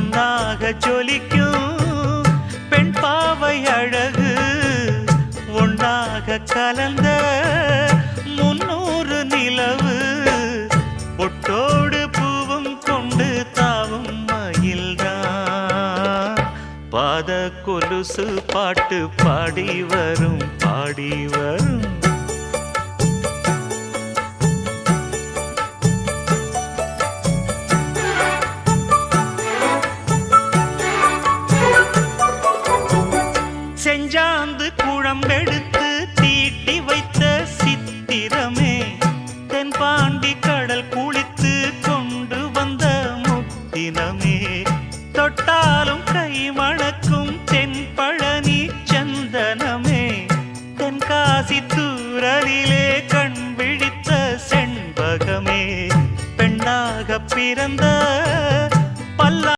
பொன்னாக ஜொலிக்கும் பெண் பாவை அழகு ஒன்னாக கலந்த 300 நிலவு பொட்டோடு பூவும் கொண்டு தாவும் மயில்தான் பாத கொலுசு பாட்டு பாடி வரும் பாடி வரும் செஞ்சாந்து குழம்பெடுத்து தீட்டி வைத்த சித்திரமே தென்பாண்டி கடல் குளித்து கொண்டு வந்த முத்தினமே தொட்டாலும் கை மணக்கும் தென்பழனி சந்தனமே தென்காசி தூரலிலே